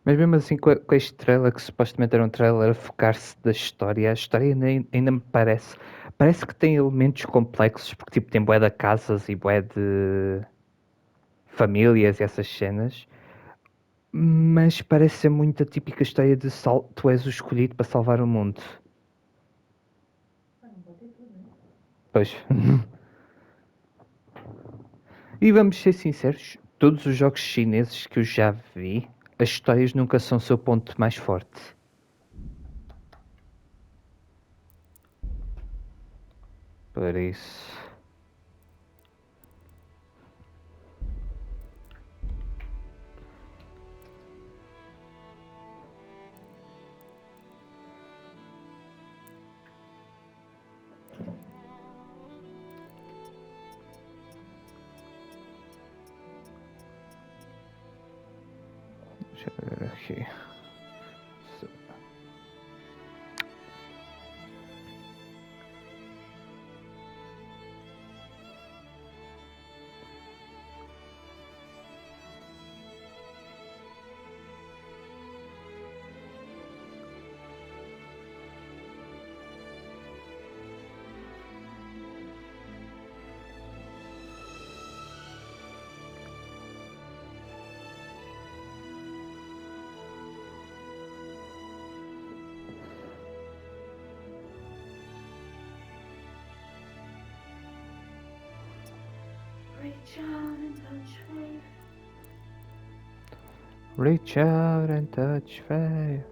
Mas mesmo assim, com este trailer, que supostamente era um trailer a focar-se da história, a história ainda me parece. Parece que tem elementos complexos, porque tipo, tem bué de casas e bué de famílias e essas cenas. Mas parece ser muito a típica história de tu és o escolhido para salvar o mundo. Pois. E vamos ser sinceros, todos os jogos chineses que eu já vi, as histórias nunca são o seu ponto mais forte. Por isso. Deixa eu ver aqui. Reach out and touch faith. Reach out and touch faith.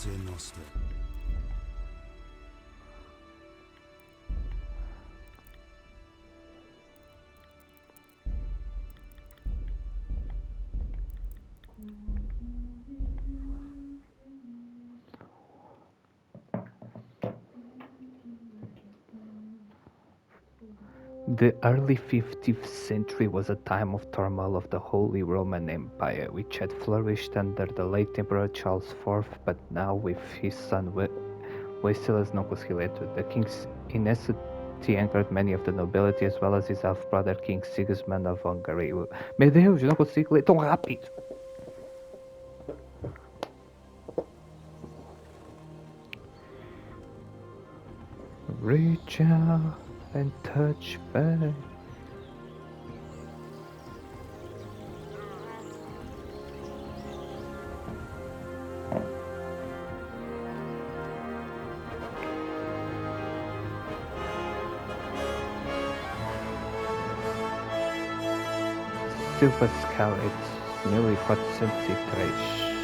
Pater Noster. The early 15th century was a time of turmoil of the Holy Roman Empire, which had flourished under the late Emperor Charles IV, but now with his son Wenceslas não conseguiu ler tudo. The king's inactivity angered many of the nobility, as well as his half-brother King Sigismund of Hungary. Meu Deus, eu não consigo ler tão rápido! Reach out and touch faith. Silva Scarlet, 1403.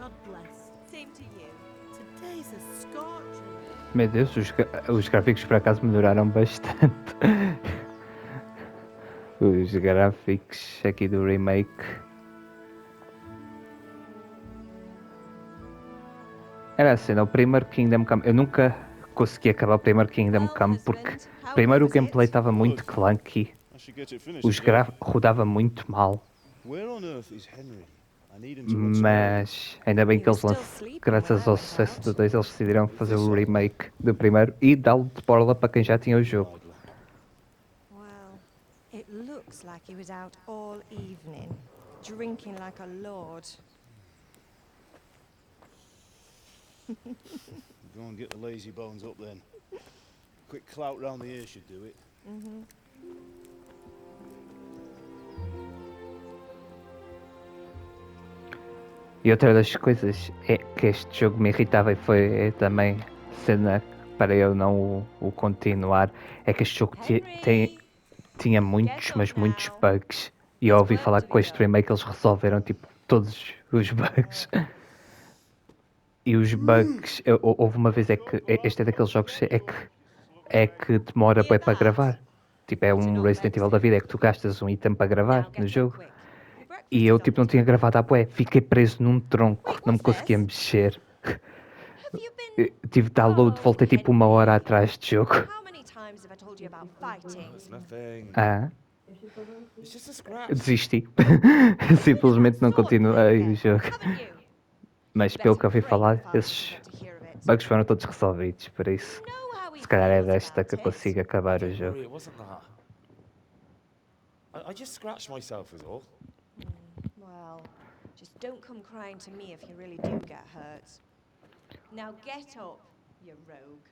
God bless. Same to you. Today's a scorcher. Meu Deus, os gráficos por acaso melhoraram bastante. Os gráficos aqui do remake. Era assim, o primeiro Kingdom Come. Eu nunca consegui acabar o primeiro Kingdom Come porque primeiro o gameplay estava muito clunky. Rodava muito mal. Where on earth is Henry? I need him to watch over. Mas ainda bem He que was eles still lançaram, sleeping when graças I ao went sucesso do out. 2, eles decidiram fazer o Official. remake do primeiro e dar-lhe de borla para quem já tinha o jogo. Idler. Well, it looks like he was out all evening, drinking like a lord. Go and get the lazy bones up then. Quick clout round the ear should do it. E outra das coisas é que este jogo me irritava e foi também cena para eu não o continuar, é que este jogo tinha muitos, mas muitos bugs. E eu ouvi falar que com este remake eles resolveram tipo todos os bugs. E os bugs, houve uma vez é que este é daqueles jogos é que demora bem para gravar. Tipo, é um Resident Evil da vida, é que tu gastas um item para gravar Now no get up jogo. quick. Your E breakfast eu is on tipo the não tinha table. gravado à bué, fiquei preso num tronco, Wait, não me what's conseguia this? mexer. Have you been... Tive download, Oh, voltei tipo uma hora Henry. atrás de jogo. How many times have I told you about fighting? It's nothing. Ah, It's just a scratch. desisti. You've been at that Simplesmente não sword play continuei o again, jogo. haven't you? Mas You pelo better que eu ouvi pray your falar, father doesn't esses want to hear of it. bugs foram todos resolvidos, por isso You know how he se calhar é feels desta about que eu it. consigo acabar o Don't jogo. worry, it wasn't that. I just scratched myself is all. Well, just don't come crying to me if you really do get hurt. Now get up, you rogue.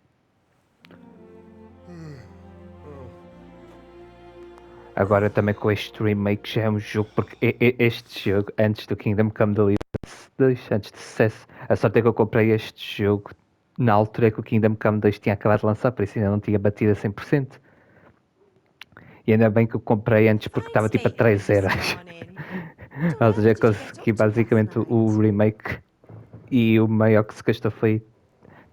Agora também com este remake já é um jogo, porque este jogo, antes do Kingdom Come Deliverance 2, antes de sucesso, a sorte é que eu comprei este jogo na altura que o Kingdom Come 2 tinha acabado de lançar, por isso ainda não tinha batido a 100%. E ainda bem que eu comprei antes porque Fine estava tipo a staying awake 3 this euros. morning. What on Ou seja, earth did you get consegui up to last basicamente o night? remake e o maior que se gastou foi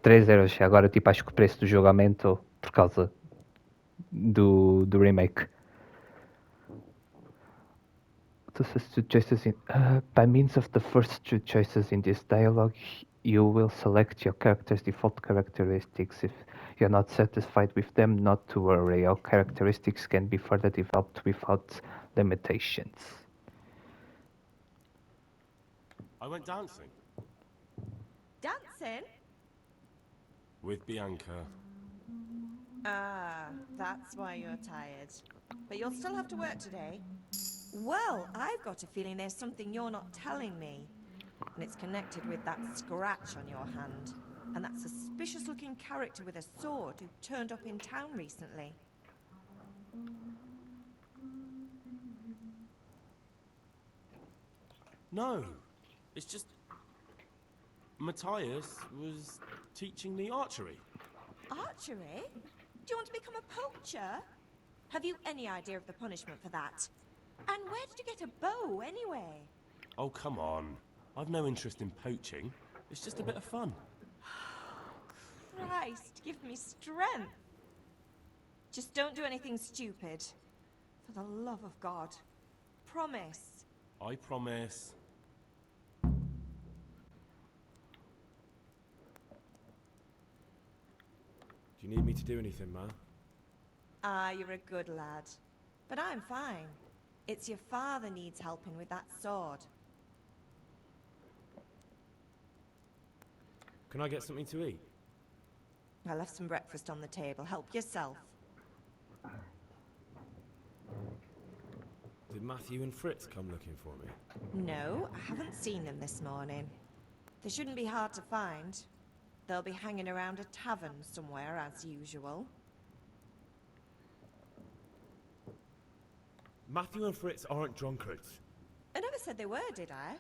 3 euros. Agora tipo acho que o preço do jogo aumentou por causa do remake. By means of the first two choices in this dialogue, you will select your character's default characteristics. If you're not satisfied with them, not to worry. All characteristics can be further developed without limitations. I went dancing Dancing? with Bianca. Ah, that's why you're tired. But you'll still have to work today. Well, I've got a feeling there's something you're not telling me. And it's connected with that scratch on your hand. And that suspicious looking character with a sword who turned up in town recently. No, it's just Matthias was teaching me archery. Archery? Do you want to become a poacher? Have you any idea of the punishment for that? And where did you get a bow, anyway? Oh, come on. I've no interest in poaching. It's just a bit of fun. Christ, give me strength. Just don't do anything stupid. For the love of God. Promise. I promise. Do you need me to do anything, Ma? Ah, you're a good lad. But I'm fine. It's your father needs helping with that sword. Can I get something to eat? I left some breakfast on the table. Help yourself. Did Matthew and Fritz come looking for me? No, I haven't seen them this morning. They shouldn't be hard to find. They'll be hanging around a tavern somewhere, as usual. Matthew and Fritz aren't drunkards. I never said they were, did I?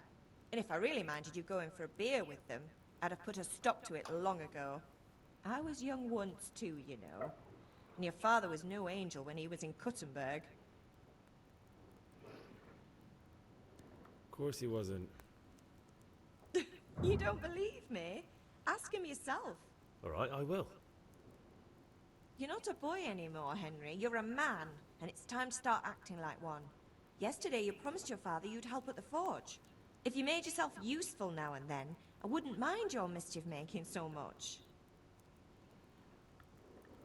And if I really minded you going for a beer with them, I'd have put a stop to it long ago. I was young once too, you know. And your father was no angel when he was in Kuttenberg. Of course he wasn't. You don't believe me? Ask him yourself. All right, I will. You're not a boy anymore, Henry. You're a man, and it's time to start acting like one. Yesterday you promised your father you'd help at the forge. If you made yourself useful now and then, I wouldn't mind your mischief-making so much.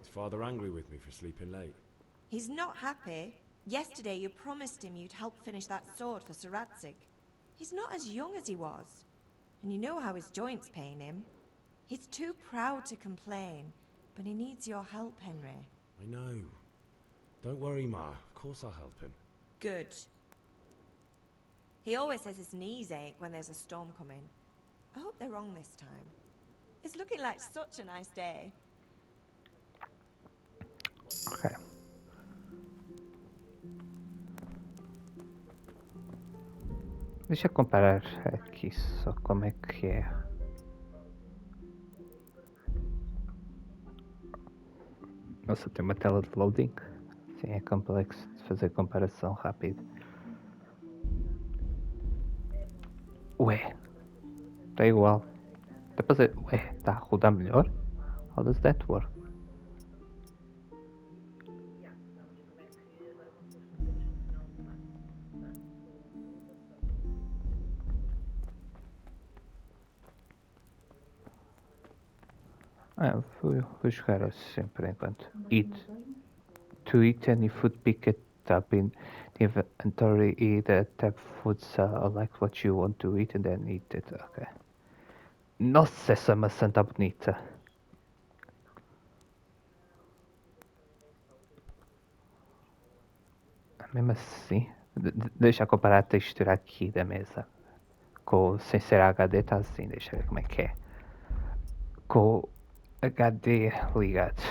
Is Father angry with me for sleeping late? He's not happy. Yesterday you promised him you'd help finish that sword for Sir Radzig. He's not as young as he was. And you know how his joints pain him. He's too proud to complain, but he needs your help, Henry. I know. Don't worry, Ma. Of course I'll help him. Good. He always says his knees ache when there's a storm coming. I hope they're wrong this time. It's looking like such a nice day. Ok. Deixa eu comparar aqui só como é que é. Nossa, tem uma tela de loading. Sim, é complexo de fazer comparação rápida. Ué, está igual. Dá para fazer. Ué, está a rodar melhor? How does that work? Vou jogar assim por enquanto. Eat. To eat any food, pick it up in the inventory, eat the tab foods, like what you want to eat and then eat it. Ok. Nossa, essa maçã está bonita. Mesmo assim, deixa eu comparar a textura aqui da mesa. Sem ser HD, está assim, deixa eu ver como é que é. Com o HD ligado.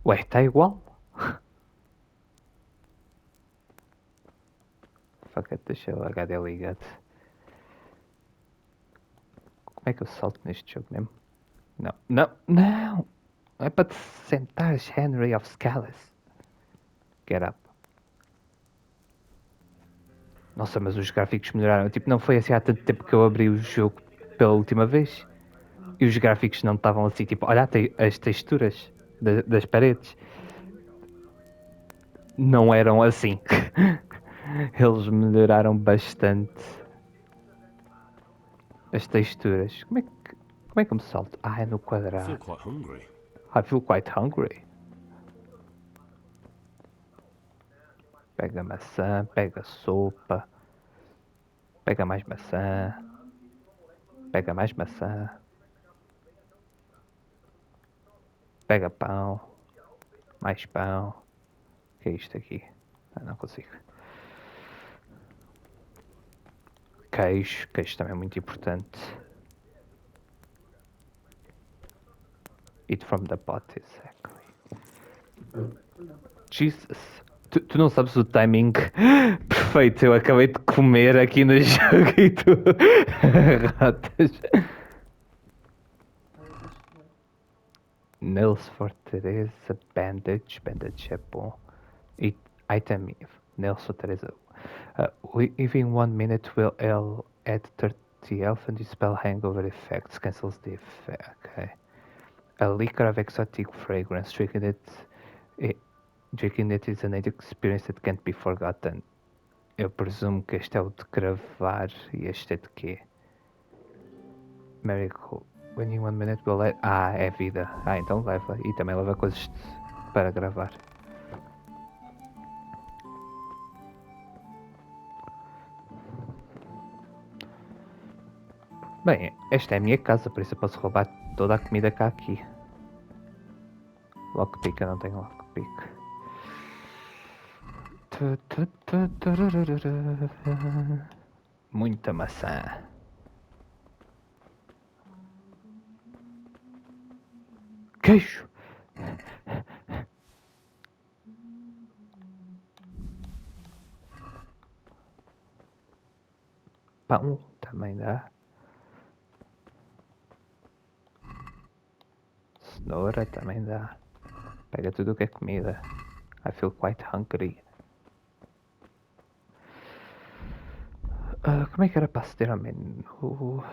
Ué, está igual? Fuck it, deixa o HD ligado. Como é que eu salto neste jogo mesmo? Não, não, não! É para te sentares, Henry of Scalise. Get up. Nossa, mas os gráficos melhoraram. Tipo, não foi assim há tanto tempo que eu abri o jogo pela última vez. E os gráficos não estavam assim, tipo, olha as texturas das paredes. Não eram assim. Eles melhoraram bastante as texturas. Como é que eu me salto? Ah, é no I feel quadrado. quite hungry. I feel quite hungry. Pega maçã, pega sopa. Pega mais maçã. Pega mais maçã. Pega pão. Mais pão. O que é isto aqui? Ah, não consigo. Queijo. Queijo também é muito importante. Eat from the pot, exactly. Jesus. Tu não sabes o timing perfeito. Eu acabei de comer aqui no jogo e tu ratas. Nails for Teresa. Bandage. Bandage é bom. Item nails for Teresa. Within 1 minute will add 30 health and dispel hangover effects. Cancels the effect. Okay. A liquor of exotic fragrance. Drinking it is an experience that can't be forgotten. Eu presumo que este é o de gravar e este é de quê? Miracle. When in 1 minute will let... Ah, é vida. Ah, então leva. E também leva coisas para gravar. Bem, esta é a minha casa, por isso eu posso roubar toda a comida cá aqui. Lockpick, eu não tenho lockpick. Muita maçã. Queijo! Pão também dá. Cenoura também dá. Pega tudo o que é comida. I feel quite hungry. Como é que era para aceder ao menu?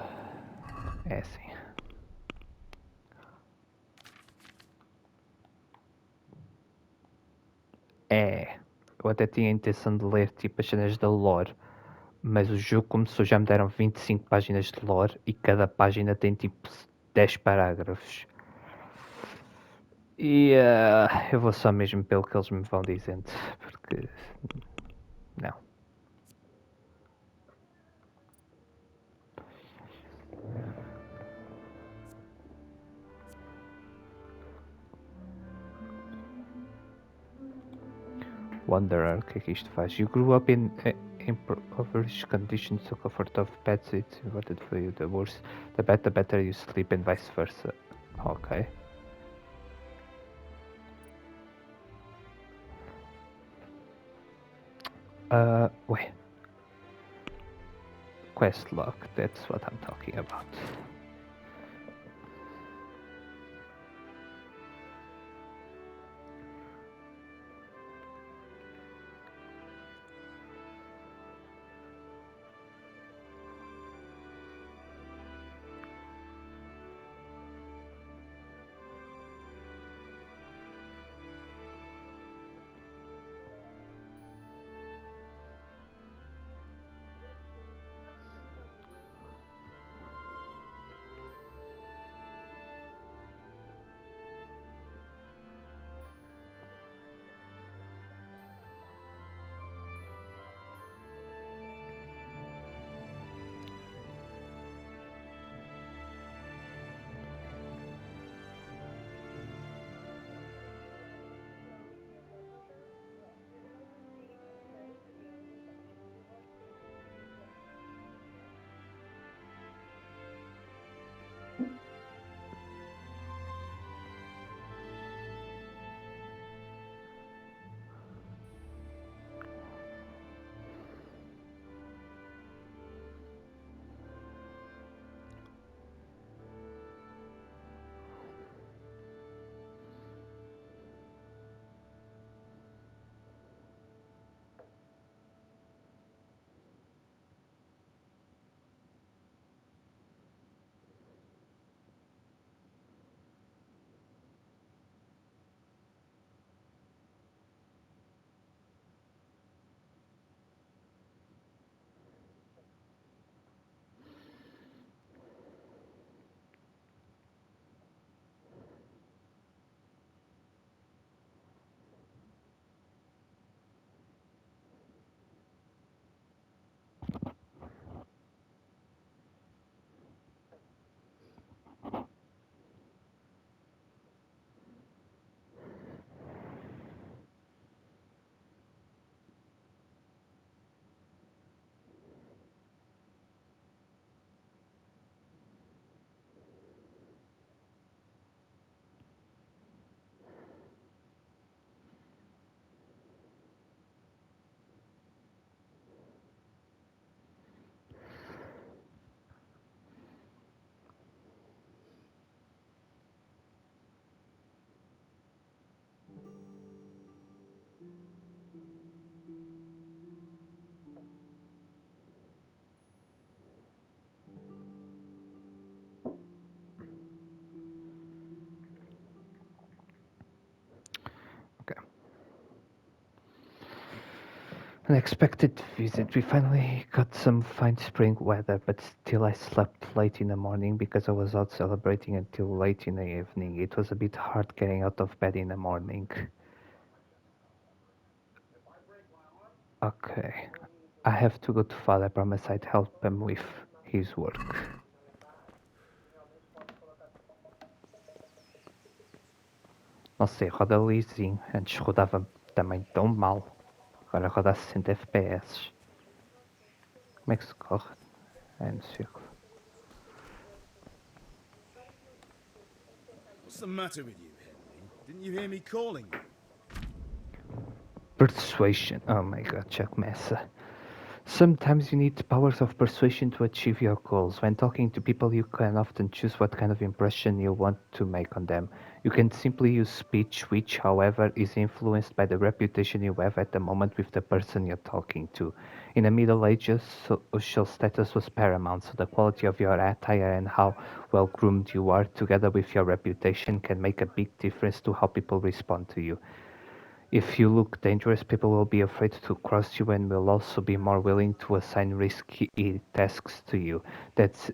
É assim. Eu até tinha a intenção de ler tipo as cenas da lore, mas o jogo começou, já me deram 25 páginas de lore e cada página tem tipo 10 parágrafos. Yeah, eu vou só mesmo pelo que eles me vão dizendo, porque não. Wanderer, o que é que isto faz? You grew up in impoverished conditions, so comfort of pets it's important for you. The worse, the better you sleep, and vice versa. Ok. Wait. Quest log, that's what I'm talking about. Okay. Unexpected visit. We finally got some fine spring weather, but still I slept late in the morning because I was out celebrating until late in the evening. It was a bit hard getting out of bed in the morning. Okay. I have to go to Father. I promise I'd help him with his work. Não sei, roda lisinho. Antes rodava também tão mal. Agora roda a 60 FPS. Como é que se corre? É no círculo. What's the matter with you, Henry? Didn't you hear me calling you? Persuasion. Oh my god, já começa. Sometimes you need powers of persuasion to achieve your goals. When talking to people, you can often choose what kind of impression you want to make on them. You can simply use speech, which, however, is influenced by the reputation you have at the moment with the person you're talking to. In the Middle Ages, social status was paramount, so the quality of your attire and how well groomed you are, together with your reputation, can make a big difference to how people respond to you. If you look dangerous, people will be afraid to cross you and will also be more willing to assign risky tasks to you. That's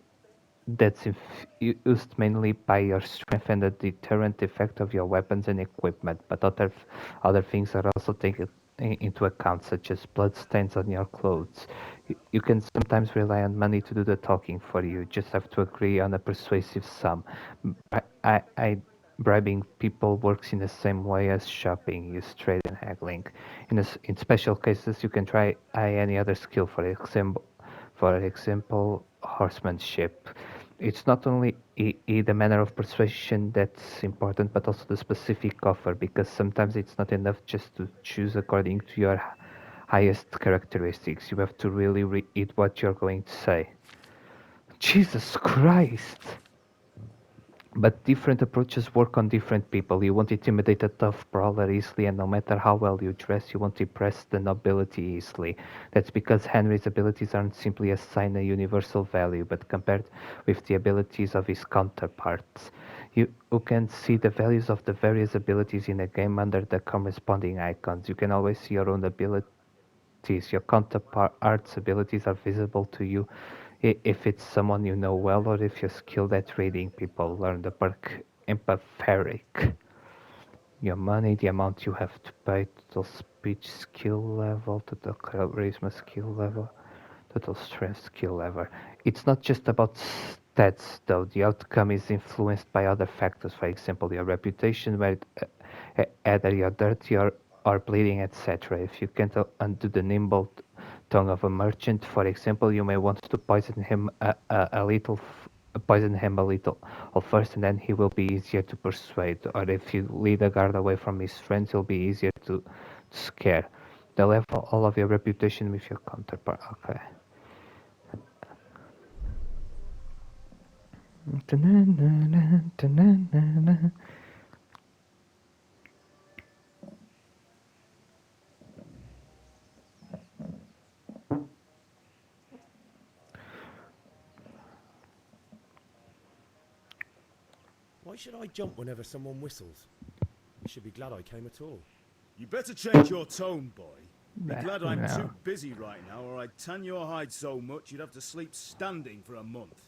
that's infused mainly by your strength and the deterrent effect of your weapons and equipment, but other things are also taken into account, such as bloodstains on your clothes. You can sometimes rely on money to do the talking for you. You just have to agree on a persuasive sum. Bribing people works in the same way as shopping. Use trade and haggling. In special cases, you can try any other skill. For example, horsemanship. It's not only the manner of persuasion that's important, but also the specific offer, because sometimes it's not enough just to choose according to your highest characteristics. You have to really read what you're going to say. Jesus Christ! But different approaches work on different people. You won't intimidate a tough brawler easily, and no matter how well you dress, you won't impress the nobility easily. That's because Henry's abilities aren't simply assigned a universal value, but compared with the abilities of his counterparts. You can see the values of the various abilities in a game under the corresponding icons. You can always see your own abilities. Your counterpart's abilities are visible to you if it's someone you know well or if you're skilled at reading people. Learn the perk empathetic. Your money, the amount you have to pay, total speech skill level, total charisma skill level, total strength skill level. It's not just about stats though. The outcome is influenced by other factors. For example, your reputation, whether you're dirty or bleeding, etc. If you can't undo the nimble tongue of a merchant, for example, you may want to poison him a little. Poison him a little first, and then he will be easier to persuade. Or if you lead a guard away from his friends, he'll be easier to scare. The level all of your reputation with your counterpart. Okay. Why should I jump whenever someone whistles? You should be glad I came at all. You better change your tone, boy. Be glad I'm No. too busy right now, or I'd tan your hide so much you'd have to sleep standing for a month.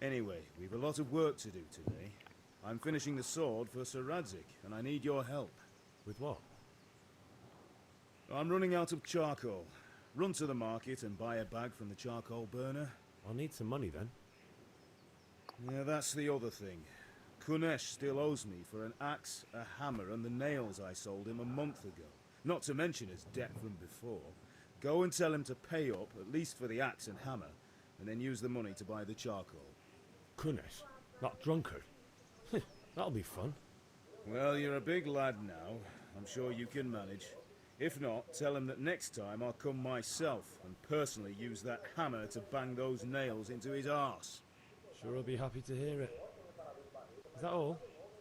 Anyway, we've a lot of work to do today. I'm finishing the sword for Sir Radzik, and I need your help. With what? I'm running out of charcoal. Run to the market and buy a bag from the charcoal burner. I'll need some money then. Yeah, that's the other thing. Kunesh still owes me for an axe, a hammer, and the nails I sold him a month ago. Not to mention his debt from before. Go and tell him to pay up, at least for the axe and hammer, and then use the money to buy the charcoal. Kunesh? That drunkard? That'll be fun. Well, you're a big lad now. I'm sure you can manage. If not, tell him that next time I'll come myself and personally use that hammer to bang those nails into his arse. Sure I'll be happy to hear it. Is that all?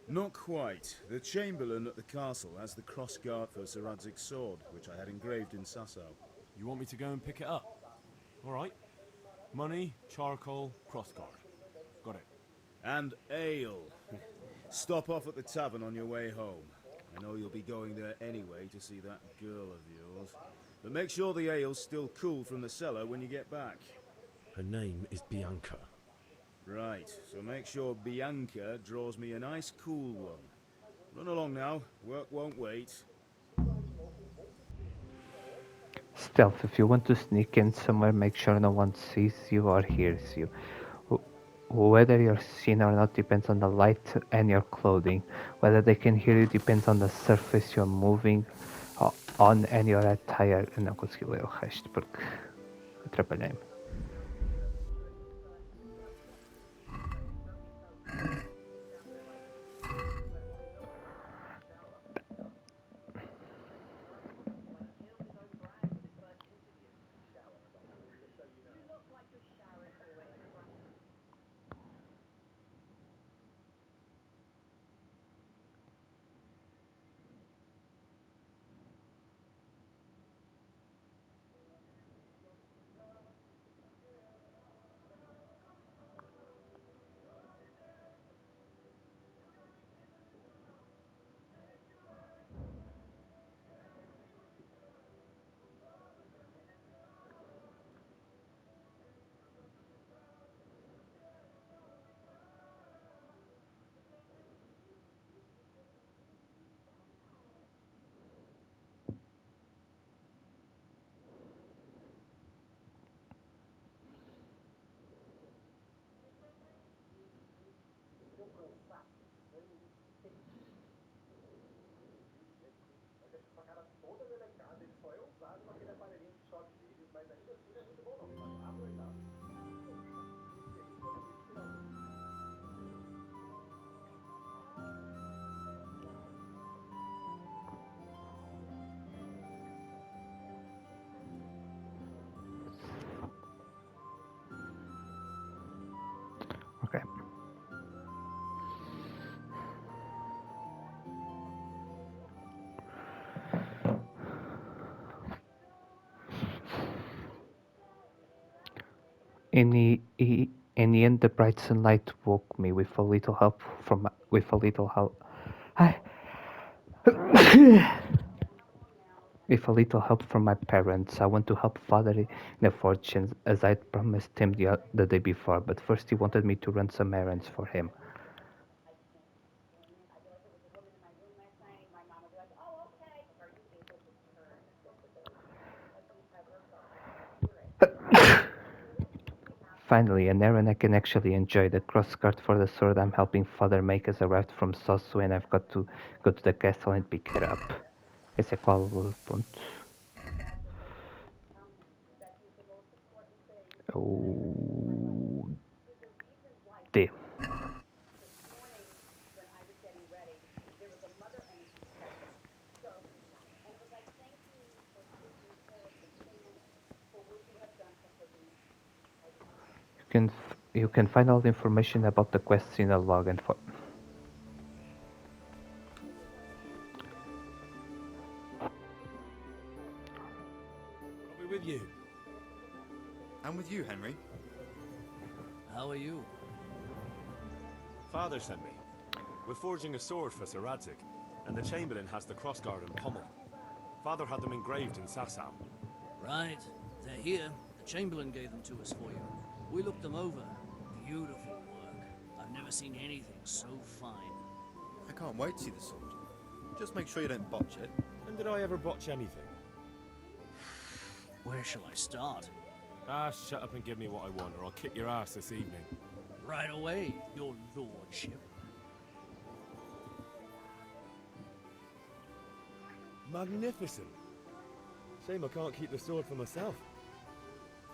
Not quite. The Chamberlain at the castle has the crossguard for Sir Radzik's sword, which I had engraved in Sasau. You want me to go and pick it up? Alright. Money, charcoal, crossguard. Got it. And ale. Stop off at the tavern on your way home. I know you'll be going there anyway to see that girl of yours. But make sure the ale's still cool from the cellar when you get back. Her name is Bianca. Right, so make sure Bianca draws me a nice cool one. Run along now, work won't wait. Stealth. If you want to sneak in somewhere, make sure no one sees you or hears you. Whether you're seen or not depends on the light and your clothing. Whether they can hear you depends on the surface you're moving on and your attire. Eu não consegui ler o resto porque atrapalhei-me. In the end, the bright sunlight woke me with a little help from with a little help. I, with a little help from my parents, I want to help father in the fortunes as I'd promised him the day before. But first, he wanted me to run some errands for him. Finally, an errand I can actually enjoy. The crossguard for the sword I'm helping father make has arrived from Sosu, and I've got to go to the castle and pick it up. Esse é qual o ponto? O D. You can find all the information about the quests in a log and for. I'll be with you. I'm with you, Henry. How are you? Father sent me. We're forging a sword for Sir Radzig, and the Chamberlain has the crossguard and pommel. Father had them engraved in Sasau. Right. They're here. The Chamberlain gave them to us for you. We looked them over. Beautiful work. I've never seen anything so fine. I can't wait to see the sword. Just make sure you don't botch it. When did I ever botch anything? Where shall I start? Ah, shut up and give me what I want, or I'll kick your ass this evening. Right away, your lordship. Magnificent. Shame I can't keep the sword for myself.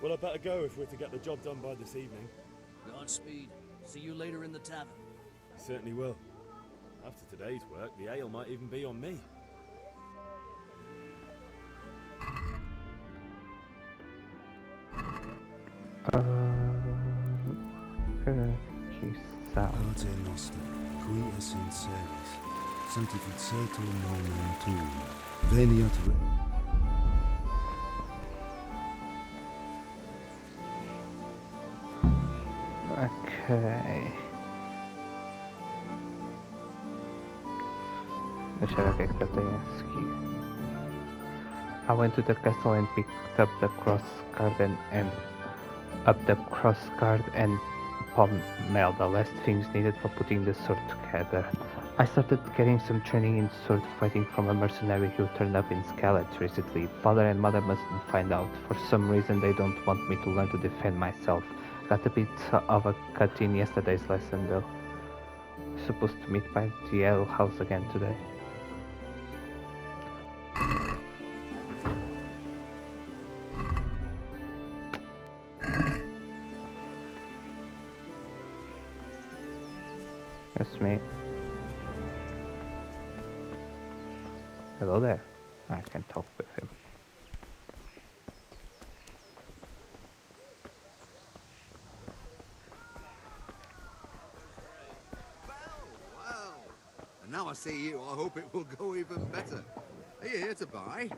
Well, I better go if we're to get the job done by this evening. Godspeed. See you later in the tavern. Certainly will. After today's work, the ale might even be on me. Chissà. Pater noster, qui es in celis, sanctificetur nomen tuum, veniat regnum. Ok. Deixa eu ver o que é que eu tenho a seguir. I went to the castle and picked up the cross guard and pommel, the last things needed for putting the sword together. I started getting some training in sword fighting from a mercenary who turned up in Scarlet recently. Father and mother mustn't find out. For some reason they don't want me to learn to defend myself. Got a bit of a cut in yesterday's lesson though. Supposed to meet by the ale house again today. That's me. Hello there. I can talk with him. Well, and now I see you, I hope it will go even better. Are you here to buy?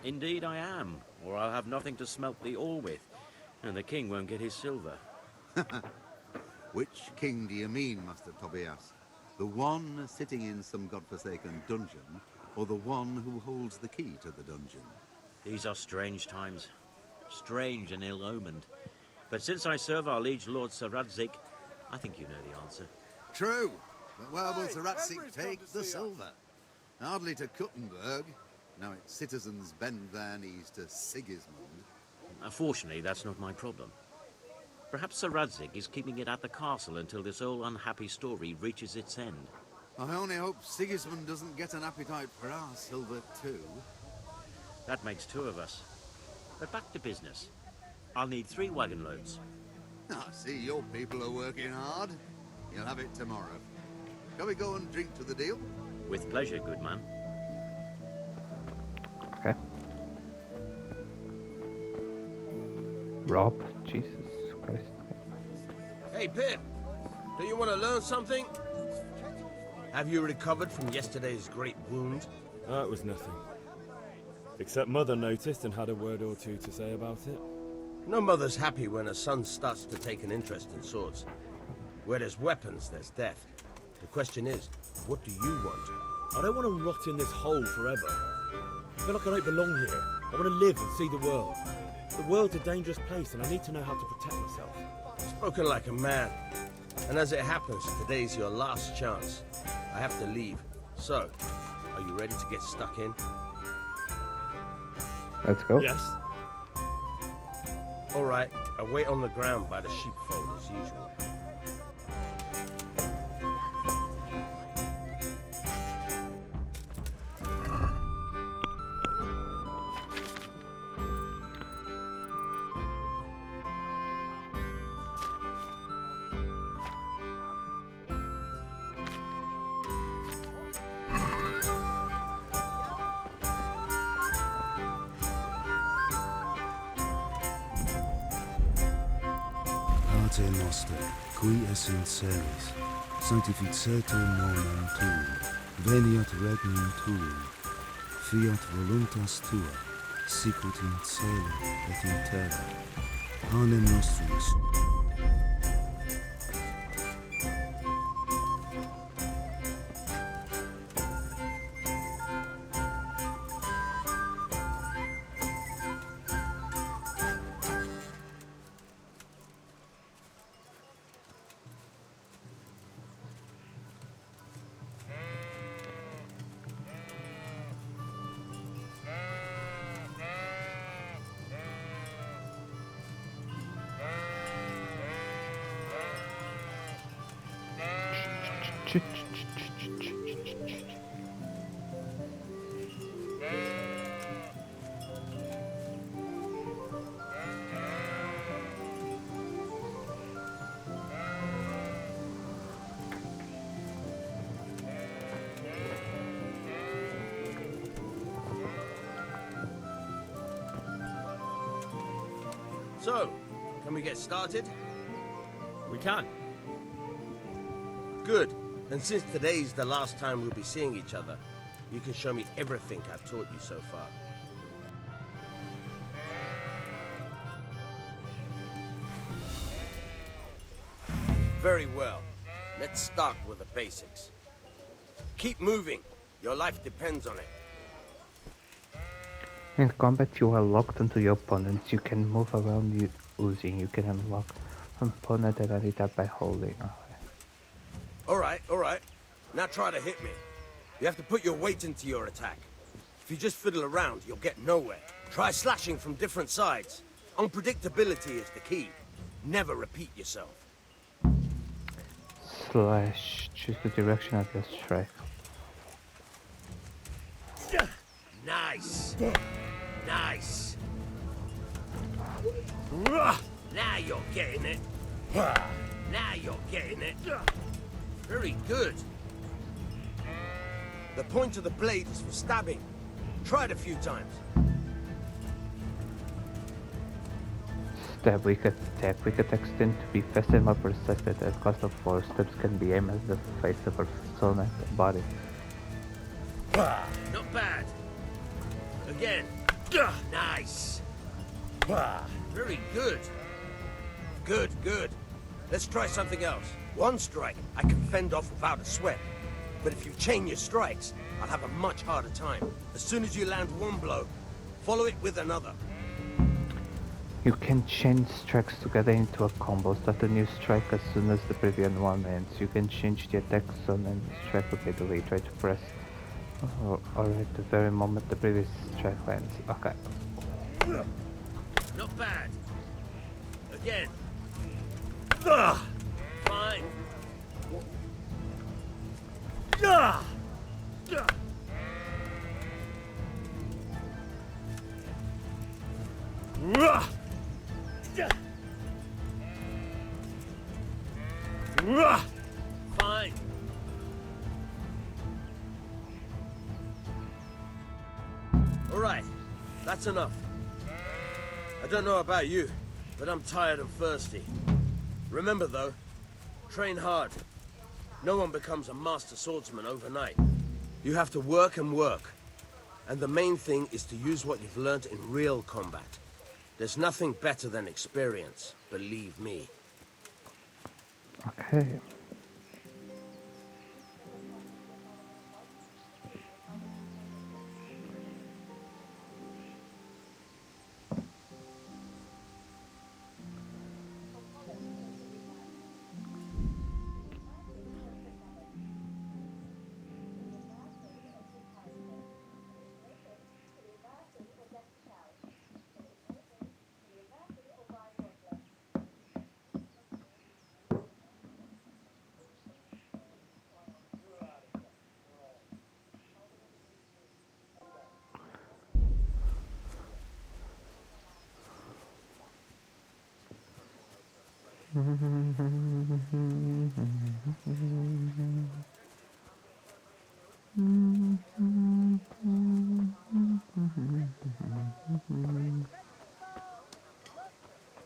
Indeed I am, or I'll have nothing to smelt the ore with, and the king won't get his silver. Which king do you mean, Master Tobias? The one sitting in some godforsaken dungeon, or the one who holds the key to the dungeon? These are strange times, strange and ill-omened. But since I serve our liege lord Sir Radzig, I think you know the answer. True, but where will Sir Radzig take the silver? Hardly to Kuttenberg. Now its citizens bend their knees to Sigismund. Fortunately, that's not my problem. Perhaps Sir Radzig is keeping it at the castle until this old unhappy story reaches its end. I only hope Sigismund doesn't get an appetite for our silver too. That makes two of us. But back to business. I'll need 3 wagon loads. I see your people are working hard. You'll have it tomorrow. Shall we go and drink to the deal? With pleasure, good man. Okay. Rob, Jesus Christ. Hey, Pip, do you want to learn something? Have you recovered from yesterday's great wound? That was nothing. Except Mother noticed and had a word or two to say about it. No mother's happy when her son starts to take an interest in swords. Where there's weapons, there's death. The question is, what do you want? I don't want to rot in this hole forever. I feel like I don't belong here. I want to live and see the world. The world's a dangerous place and I need to know how to protect myself. Spoken like a man. And as it happens, today's your last chance. I have to leave. So, are you ready to get stuck in? Let's go. Yes. All right, I wait on the ground by the sheepfold as usual. Pater noster, qui es in celis, sanctificetur nomen tuum, veniat regnum tuum, fiat voluntas tua, sicut in cielo et in terra. Panem nostrum. So, can we get started? We can. Good. And since today's the last time we'll be seeing each other, you can show me everything I've taught you so far. Very well. Let's start with the basics. Keep moving. Your life depends on it. In combat, you are locked onto your opponents. You can move around using. You can unlock an opponent at any time by holding. Okay. All right. Now try to hit me. You have to put your weight into your attack. If you just fiddle around, you'll get nowhere. Try slashing from different sides. Unpredictability is the key. Never repeat yourself. Slash. Choose the direction of your strike. Nice. Nice. Now you're getting it. Now you're getting it. Very good. The point of the blade is for stabbing. Try it a few times. Stab, weak attack. Weak attacks tend to be faster and more precise at the cost of force. Stabs can be aimed at the face of a persona body. Not bad. Again. Nice. Very good. Good. Let's try something else. One strike I can fend off without a sweat. But if you chain your strikes, I'll have a much harder time. As soon as you land one blow, follow it with another. You can chain strikes together into a combo. Start a new strike as soon as the previous one ends. You can change the attack zone and strike repeatedly. Try to press or at the very moment the previous strike lands. Okay. Not bad. Again. Fine. Fine. All right, that's enough. I don't know about you, but I'm tired and thirsty. Remember though, train hard. No one becomes a master swordsman overnight. You have to work and work. And the main thing is to use what you've learned in real combat. There's nothing better than experience, believe me. Okay.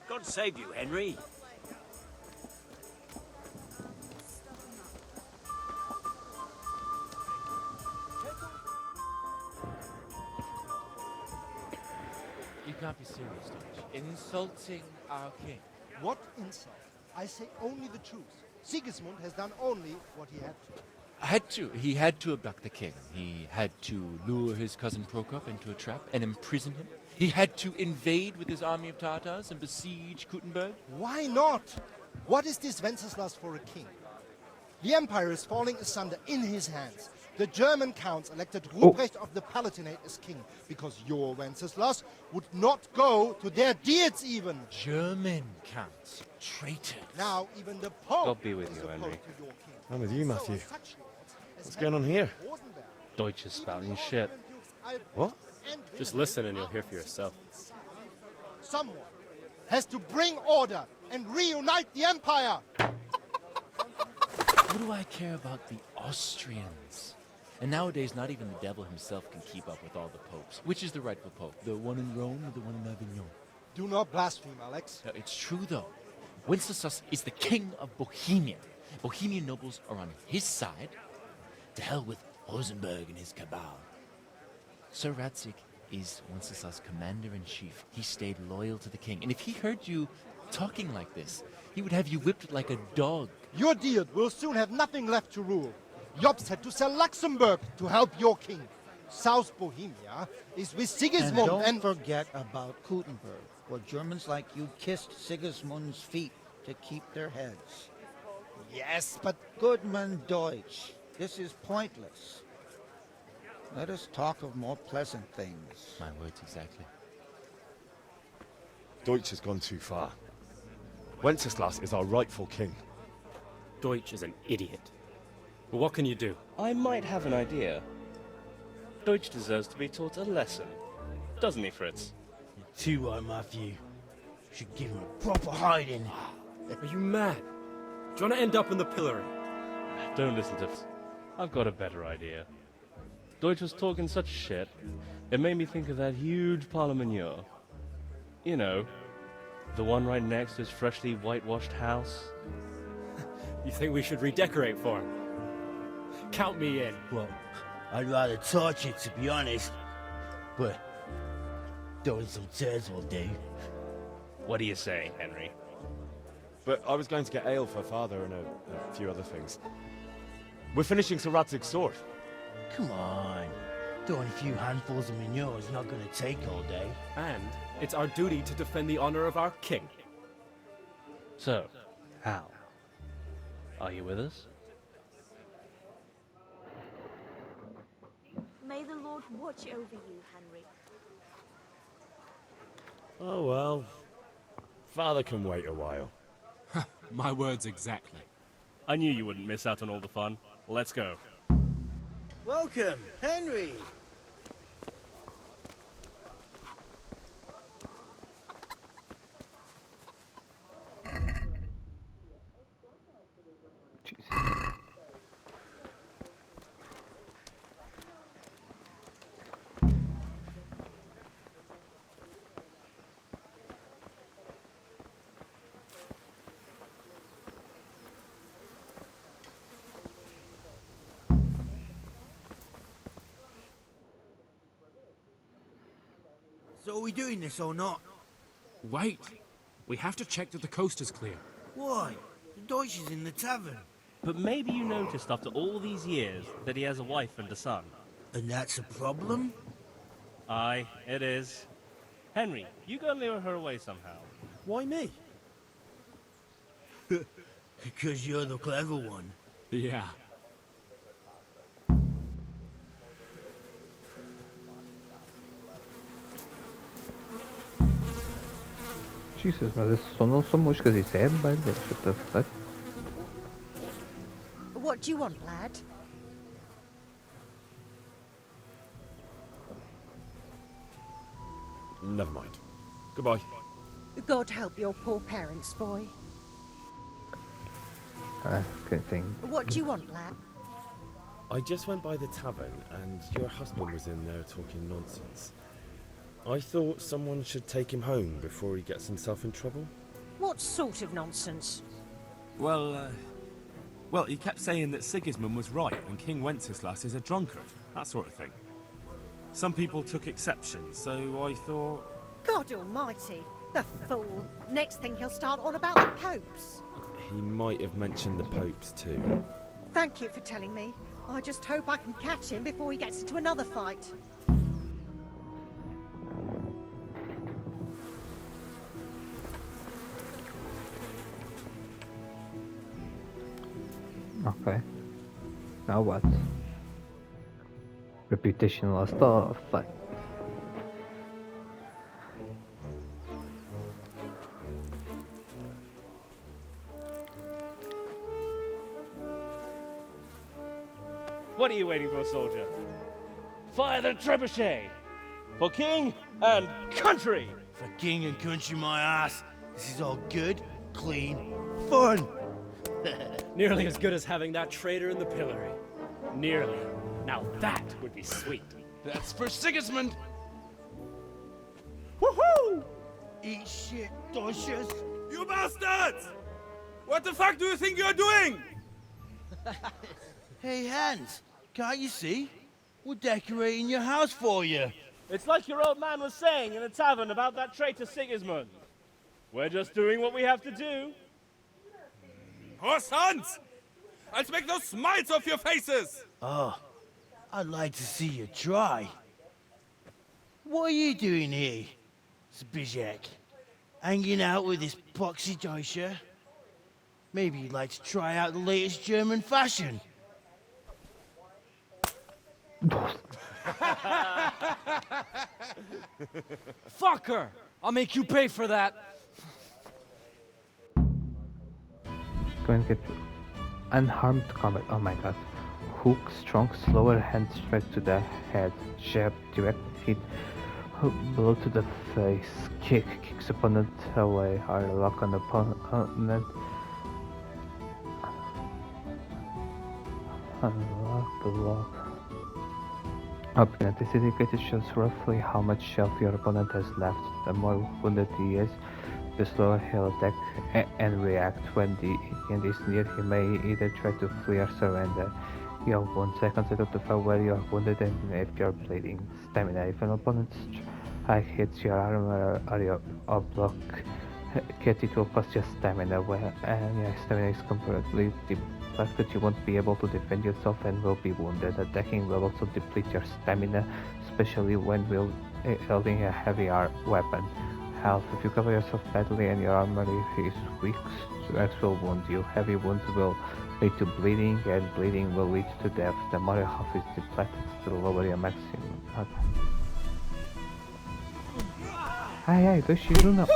God save you, Henry. You can't be serious, Dodge. Insulting our king. What insult? I say only the truth. Sigismund has done only what he had to. He had to abduct the king. He had to lure his cousin Prokop into a trap and imprison him. He had to invade with his army of Tartars and besiege Kuttenberg. Why not? What is this Wenceslas for a king? The empire is falling asunder in his hands. The German counts elected Ruprecht of the Palatinate as king because your Wenceslas would not go to their deeds even. German counts. Traitors. Now even the Pope God be with is you, opposed Henry. to your king. I'm with you, Matthew. So such lords as What's going on here? Rosenberg, Deutsch is spouting shit. What? and Just Wilhelm listen and you'll hear for yourself. Someone has to bring order and reunite the empire. What do I care about the Austrians? And nowadays, not even the devil himself can keep up with all the popes. Which is the rightful pope? The one in Rome or the one in Avignon? Do not blaspheme, Alex. No, it's true, though. Wenceslas is the king of Bohemia. Bohemian nobles are on his side. To hell with Rosenberg and his cabal. Sir Radzik is Wenceslas' commander-in-chief. He stayed loyal to the king. And if he heard you talking like this, he would have you whipped like a dog. Your deed will soon have nothing left to rule. Jobst had to sell Luxembourg to help your king. South Bohemia is with Sigismund And don't forget about Kuttenberg, where Germans like you kissed Sigismund's feet to keep their heads. Yes, but Goodman Deutsch, this is pointless. Let us talk of more pleasant things. My words exactly. Deutsch has gone too far. Wenceslas is our rightful king. Deutsch is an idiot. But what can you do? I might have an idea. Deutsch deserves to be taught a lesson. Doesn't he, Fritz? Too right, Matthew. Should give him a proper hiding. Are you mad? Do you want to end up in the pillory? Don't listen to us. I've got a better idea. Deutsch was talking such shit, it made me think of that huge parliament. You know, the one right next to his freshly whitewashed house. You think we should redecorate for him? Count me in. Well, I'd rather torch it, to be honest. But throwing some tears will do. What do you say, Henry? But I was going to get ale for father and a few other things. We're finishing Sir Radzig's sword. Come on. Throwing a few handfuls of manure is not going to take all day. And it's our duty to defend the honor of our king. So, Hal, are you with us? May the Lord watch over you, Henry. Oh well. Father can wait a while. My words exactly. I knew you wouldn't miss out on all the fun. Let's go. Welcome, Henry. So are we doing this or not? Wait! We have to check that the coast is clear. Why? The Deutsch is in the tavern. But maybe you noticed after all these years that he has a wife and a son. And that's a problem? Aye, it is. Henry, you go and lure her away somehow. Why me? Because you're the clever one. Yeah. Jesus, mas só não são moscas, isso é abelhas, what the fuck? What do you want, lad? Never mind. Goodbye. God help your poor parents, boy. Good thing. What do you want, lad? I just went by the tavern and your husband was in there talking nonsense. I thought someone should take him home before he gets himself in trouble. What sort of nonsense? Well, he kept saying that Sigismund was right and King Wenceslas is a drunkard, that sort of thing. Some people took exception, so I thought... God almighty, the fool. Next thing he'll start on about the popes. He might have mentioned the popes too. Thank you for telling me. I just hope I can catch him before he gets into another fight. Okay. Now what? Reputational stuff, but... What are you waiting for, soldier? Fire the trebuchet! For king and country! For king and country, my ass. This is all good, clean, fun. Nearly as good as having that traitor in the pillory. Nearly. Now that would be sweet. That's for Sigismund! Woohoo! Eat shit, Deutsches. You bastards! What the fuck do you think you're doing? Hey, Hans, can't you see? We're decorating your house for you. It's like your old man was saying in the tavern about that traitor Sigismund. We're just doing what we have to do. Horse Hans! I'll make those smiles off your faces! Oh, I'd like to see you try. What are you doing here, Zbigniew? Hanging out with this poxy Deutscher? Maybe you'd like to try out the latest German fashion. Fuck her! I'll make you pay for that. Going to get unharmed combat. Oh my god. Hook, strong, slower hand straight to the head. Jab, direct hit. Blow to the face. Kick, kicks opponent away. Hard lock on opponent. Unlock the lock. Opponent is indicated shows roughly how much health your opponent has left. The more wounded he is, the slower he'll attack and react. When the end is near, he may either try to flee or surrender. You have 1 second to identify where you are wounded and if you are bleeding. Stamina. If an opponent's strike hits your armor or your block, it will cost you stamina. When your stamina is completely depleted, you won't be able to defend yourself and will be wounded. Attacking will also deplete your stamina, especially when wielding a heavy weapon. Health. If you cover yourself badly and your armor is weak, strikes will wound you. Heavy wounds will lead to bleeding, and bleeding will lead to death. The more your health is depleted, the lower your maximum. Ai, dois tiros não.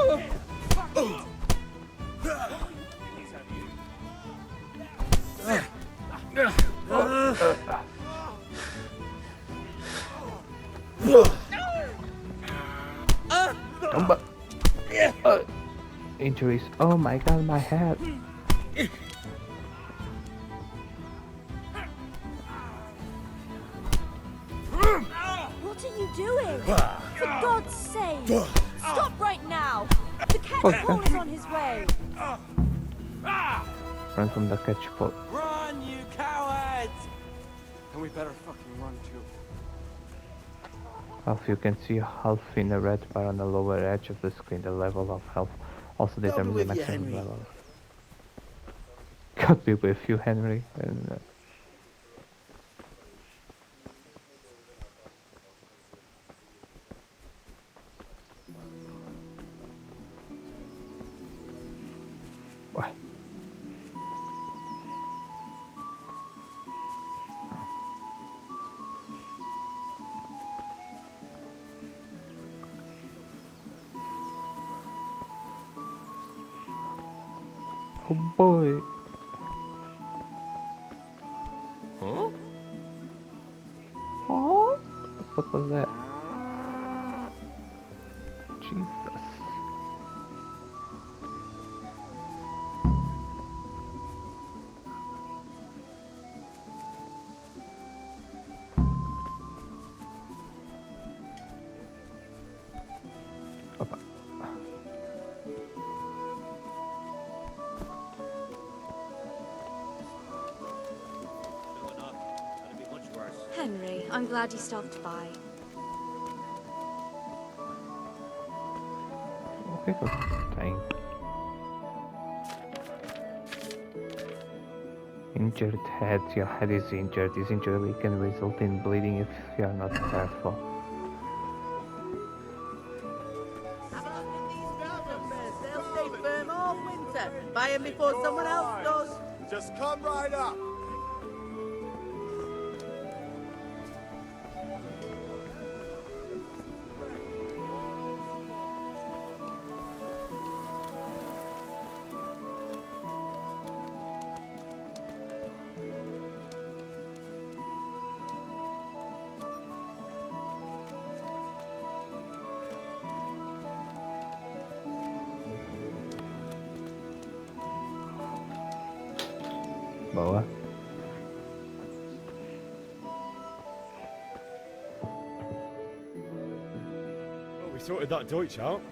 Injuries. Oh my god, my head. What are you doing? For God's sake! Stop right now! The catchpole is on his way! Run from the catchpole. Run, you cowards! And we better fucking run too. Health, you can see health in a red bar on the lower edge of the screen. The level of health also God be determines the with you, maximum Henry. level. God be with you, Henry. And, what? Oh boy. Huh? Oh, what was that? Jesus. No, enough. That'd be much worse. Henry, I'm glad you stopped by. Okay, so dying. Injured head. Your head is injured. This injury can result in bleeding if you are not careful. They'll stay firm all winter. Buy them before someone else does. Just come right up. Boa. Well, we sorted that Deutsch out.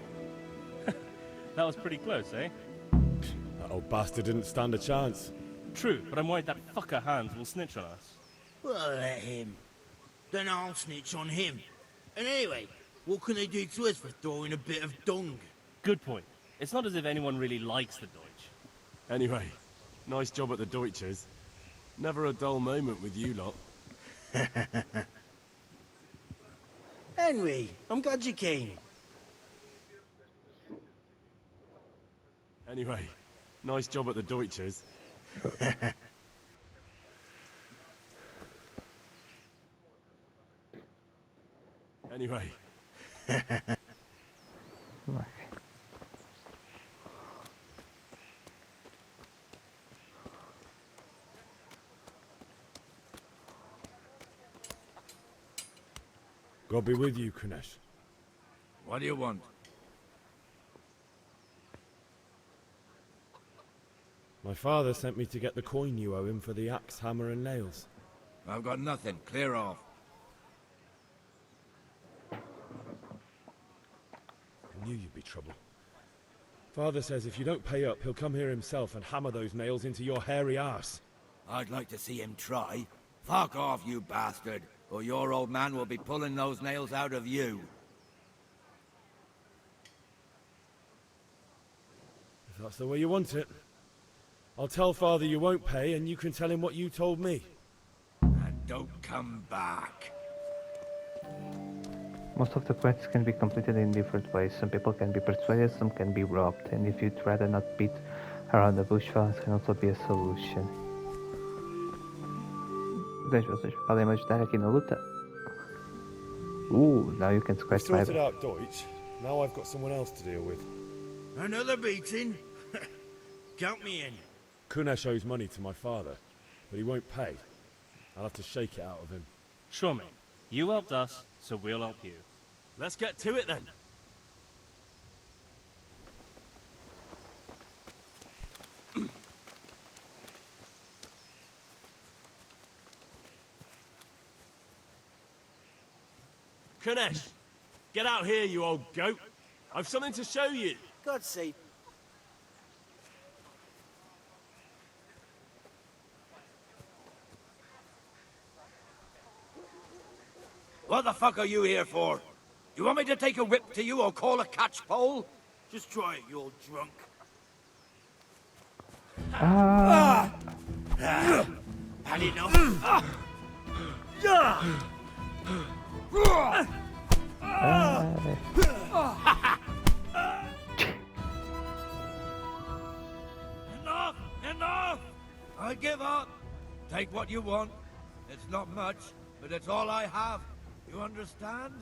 That was pretty close, eh? That old bastard didn't stand a chance. True, but I'm worried that fucker Hans will snitch on us. Well, let him. Then I'll snitch on him. And anyway, what can they do to us for throwing a bit of dung? Good point. It's not as if anyone really likes the Deutsch. Anyway, nice job at the Deutschers. Never a dull moment with you lot. Henry, I'm glad you came. Anyway, nice job at the Deutschers. Anyway. God be with you, Kunesh. What do you want? My father sent me to get the coin you owe him for the axe, hammer and nails. I've got nothing. Clear off. I knew you'd be trouble. Father says if you don't pay up, he'll come here himself and hammer those nails into your hairy arse. I'd like to see him try. Fuck off, you bastard, or your old man will be pulling those nails out of you. If that's the way you want it. I'll tell Father you won't pay, and you can tell him what you told me. And don't come back. Most of the quests can be completed in different ways. Some people can be persuaded, some can be robbed, and if you'd rather not beat around the bush, violence can also be a solution. Vocês podem me ajudar aqui na luta? Now you can We scratch my sorted out Deutsch. Now I've got someone else to deal with. Another beating? Count me in. Kunesh owes money to my father, but he won't pay. I'll have to shake it out of him. Sure, mate. You helped us, so we'll help you. Let's get to it then. Kunesh, get out here, you old goat. I've something to show you. God's sake. What the fuck are you here for? Do you want me to take a whip to you or call a catch pole? Just try it, you old drunk. Had enough? Enough! Enough! I give up. Take what you want. It's not much, but it's all I have. You understand?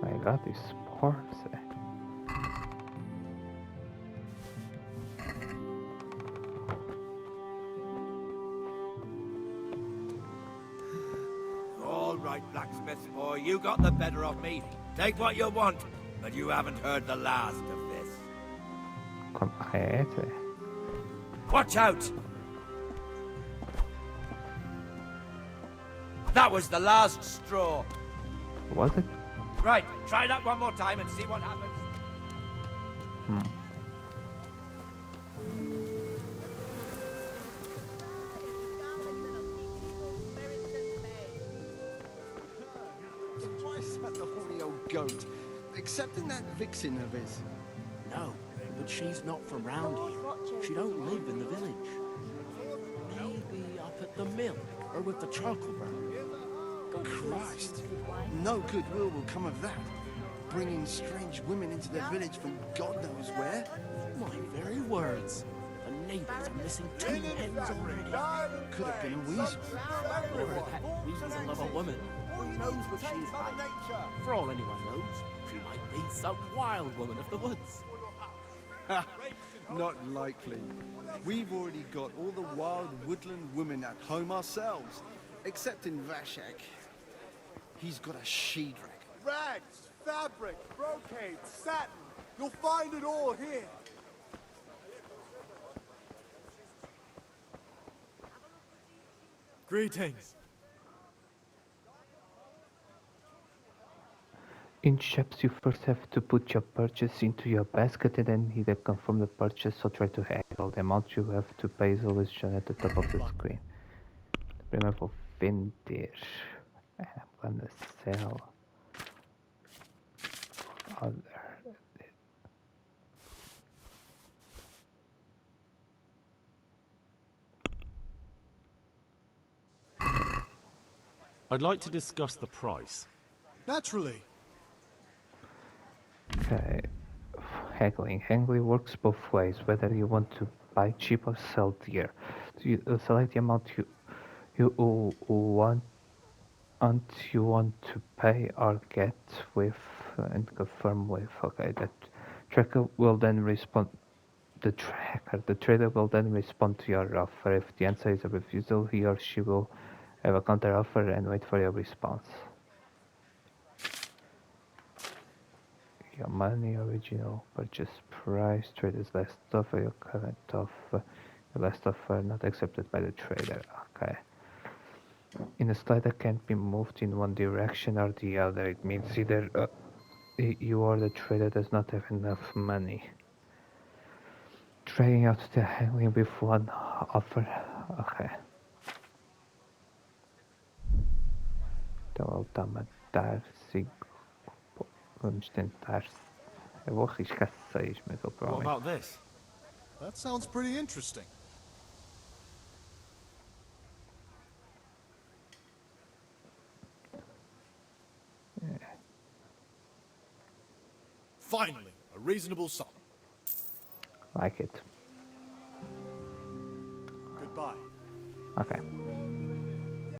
My god, these spores. All right, blacksmith boy, you got the better of me. Take what you want, but you haven't heard the last of this. Concrete. Watch out! That was the last straw. Was it? Right, try that one more time and see what happens. Twice at the horny old goat, excepting that vixen of his. No, but she's not from round here. She don't live in the village. Maybe up at the mill, or with the charcoal burner. Christ, no goodwill will come of that. Bringing strange women into the village from God knows where. My very words. The neighbors are missing 2 hens already. Could have been a weasel. Or that weasel of a woman. Who knows what she's like? For all anyone knows, she might be some wild woman of the woods. Not likely. We've already got all the wild woodland women at home ourselves, except in Vashek. He's got a she-dragon. Rags, fabric, brocade, satin. You'll find it all here. Greetings. In shops, you first have to put your purchase into your basket and then either confirm the purchase or try to haggle. The amount you have to pay is always shown at the top of the screen. The payment will vender. I'm gonna sell other. I'd like to discuss the price. Naturally. Okay, haggling. Haggling works both ways, whether you want to buy cheap or sell dear. So you select the amount you want to pay or get with and confirm with. Okay, the trader will then respond. The trader will then respond to your offer. If the answer is a refusal, he or she will have a counter offer and wait for your response. Your money, original purchase price, trader's last offer, your current offer, your last offer not accepted by the trader. Okay. In a slider can't be moved in one direction or the other. It means either you or the trader does not have enough money. Trading out the handling with one offer. Okay. Então ele está-me a dar 5. Vamos tentar. Eu vou arriscar 6, mas ele What provavelmente. about this? That sounds pretty interesting. Finally, a reasonable sum. Like it. Goodbye. Okay.